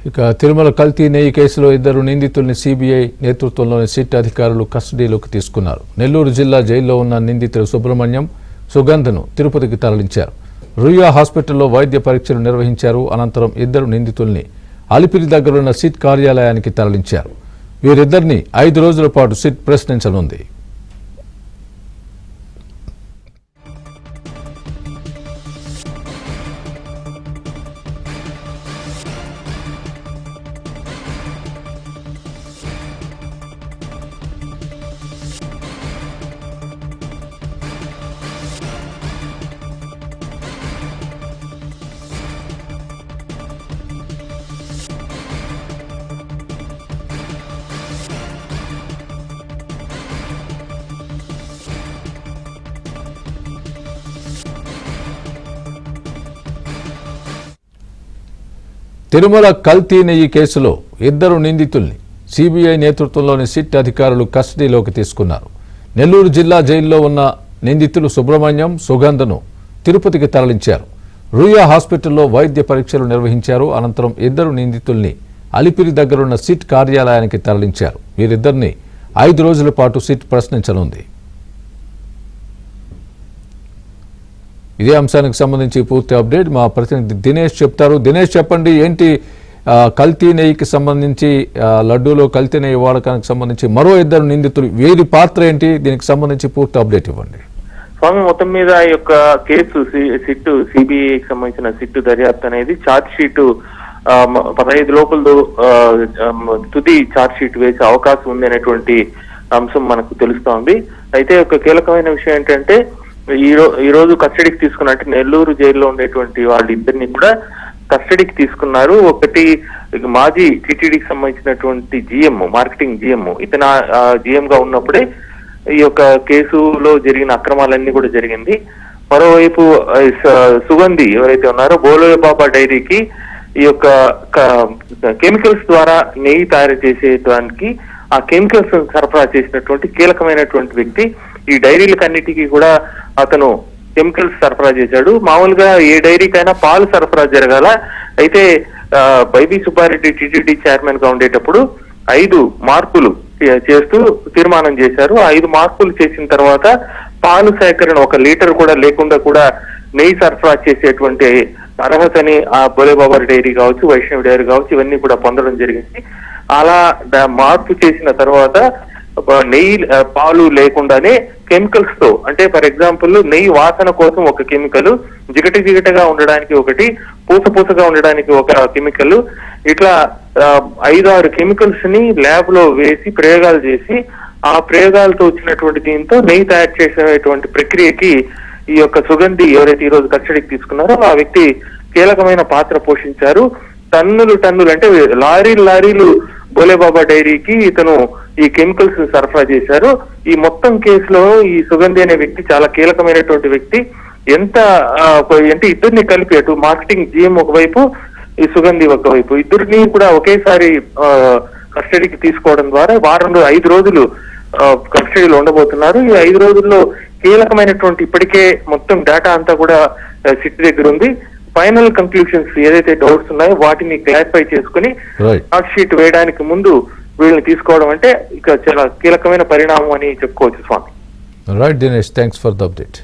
ఇక తిరుమల కల్తీ నెయ్యి కేసులో ఇద్దరు నిందితుల్ని సిబిఐ నేతృత్వంలోని సిట్ అధికారులు కస్టడీలోకి తీసుకున్నారు. నెల్లూరు జిల్లా జైల్లో ఉన్న నిందితులు సుబ్రహ్మణ్యం, సుగంధ్ను తిరుపతికి తరలించారు. రుయా హాస్పిటల్లో వైద్య పరీక్షలు నిర్వహించారు. అనంతరం ఇద్దరు నిందితుల్ని అలిపిరి దగ్గరున్న సిట్ కార్యాలయానికి తరలించారు. వీరిద్దరిని 5 రోజుల పాటు సిట్ ప్రశ్నించనుంది. తిరుమల కల్తీ నెయ్యి కేసులో ఇద్దరు నిందితుల్ని సిబిఐ నేతృత్వంలోని సిట్ అధికారులు కస్టడీలోకి తీసుకున్నారు. నెల్లూరు జిల్లా జైల్లో ఉన్న నిందితులు సుబ్రహ్మణ్యం, సుగంధ్ను తిరుపతికి తరలించారు. రుయా హాస్పిటల్లో వైద్య పరీక్షలు నిర్వహించారు. అనంతరం ఇద్దరు నిందితుల్ని అలిపిరి దగ్గరున్న సిట్ కార్యాలయానికి తరలించారు. వీరిద్దరిని 5 రోజుల పాటు సిట్ ప్రశ్నించనుంది. ఇదే అంశానికి సంబంధించి పూర్తి అప్డేట్ మా ప్రతినిధి దినేష్ చెప్తారు. దినేష్, చెప్పండి, ఏంటి కల్తీ నెయ్యికి సంబంధించి, లడ్డూలో కల్తీ నెయ్యి వాడకానికి సంబంధించి మరో ఇద్దరు నిందితులు, వీరి పాత్ర ఏంటి? దీనికి సంబంధించి పూర్తి అప్డేట్ ఇవ్వండి. స్వామి, మొత్తం మీద ఈ యొక్క కేసు సిబిఐకి సంబంధించిన సిట్టు దర్యాప్తు అనేది ఛార్జ్ షీటు 15 లోపల తుది ఛార్జ్ షీట్ వేసే అవకాశం ఉంది అనేటువంటి అంశం మనకు తెలుస్తోంది. అయితే ఒక కీలకమైన విషయం ఏంటంటే ఈ రోజు కస్టడీకి తీసుకున్నట్టు నెల్లూరు జైల్లో ఉండేటువంటి వాళ్ళిద్దరిని కూడా కస్టడీకి తీసుకున్నారు. ఒకటి మాజీ టీటీడీకి సంబంధించినటువంటి జిఎం, మార్కెటింగ్ జిఎం, ఇతను జిఎం గా ఉన్నప్పుడే ఈ యొక్క కేసులో జరిగిన అక్రమాలన్నీ కూడా జరిగింది. మరోవైపు సుగంధి ఎవరైతే ఉన్నారో బోలో బాబా డైరీకి ఈ యొక్క కెమికల్స్ ద్వారా నెయ్యి తయారు చేసేదానికి ఆ కెమికల్స్ సరఫరా చేసినటువంటి కీలకమైనటువంటి వ్యక్తి. ఈ డైరీలకన్నిటికీ కూడా అతను కెమికల్స్ సరఫరా చేశాడు. మామూలుగా ఏ డైరీకైనా పాలు సరఫరా జరగాల. అయితే వైబీ సుబ్బారెడ్డి టీటీడీ చైర్మన్ గా ఉండేటప్పుడు 5 మార్పులు చేస్తూ తీర్మానం చేశారు. 5 మార్పులు చేసిన తర్వాత పాలు సేకరణ 1 లీటర్ కూడా లేకుండా కూడా నెయ్యి సరఫరా చేసేటువంటి అర్హతని ఆ బోలేబాబా డైరీ కావచ్చు, వైష్ణవి డైరీ కావచ్చు, ఇవన్నీ కూడా పొందడం జరిగింది. అలా మార్పు చేసిన తర్వాత నెయ్యి పాలు లేకుండానే కెమికల్స్ తో, అంటే ఫర్ ఎగ్జాంపుల్ నెయ్యి వాసన కోసం ఒక కెమికల్, జిగటగా ఉండడానికి ఒకటి, పూసగా ఉండడానికి ఒక కెమికల్, ఇట్లా 5-6 కెమికల్స్ ని ల్యాబ్ లో వేసి ప్రయోగాలు చేసి ఆ ప్రయోగాలతో వచ్చినటువంటి దీంతో నెయ్యి తయారు చేసేటువంటి ప్రక్రియకి ఈ యొక్క సుగంధి ఎవరైతే ఈ రోజు కస్టడీకి తీసుకున్నారో ఆ వ్యక్తి కీలకమైన పాత్ర పోషించారు. టన్నులు అంటే లారీలు బోలేబాబా డైరీకి ఇతను ఈ కెమికల్స్ సరఫరా చేశారు. ఈ మొత్తం కేసులో ఈ సుగంధి అనే వ్యక్తి చాలా కీలకమైనటువంటి వ్యక్తి. అంటే ఇద్దరిని కలిపి, అటు మార్కెటింగ్ జిఎం ఒకవైపు, ఈ సుగంధి ఒకవైపు, ఇద్దరిని కూడా ఒకేసారి కస్టడీకి తీసుకోవడం ద్వారా 5 రోజులు కస్టడీలో ఉండబోతున్నారు. ఈ 5 రోజుల్లో కీలకమైనటువంటి ఇప్పటికే మొత్తం డేటా అంతా కూడా సిట్ దగ్గర ఉంది. ఫైనల్ కంక్లూషన్స్ ఏదైతే డౌట్స్ ఉన్నాయో వాటిని క్లారిఫై చేసుకుని ఛార్జ్ షీట్ వేయడానికి ముందు వీళ్ళని తీసుకోవడం అంటే ఇక చాలా కీలకమైన పరిణామం అని చెప్పుకోవచ్చు Swami. Right Dinesh, thanks for the update.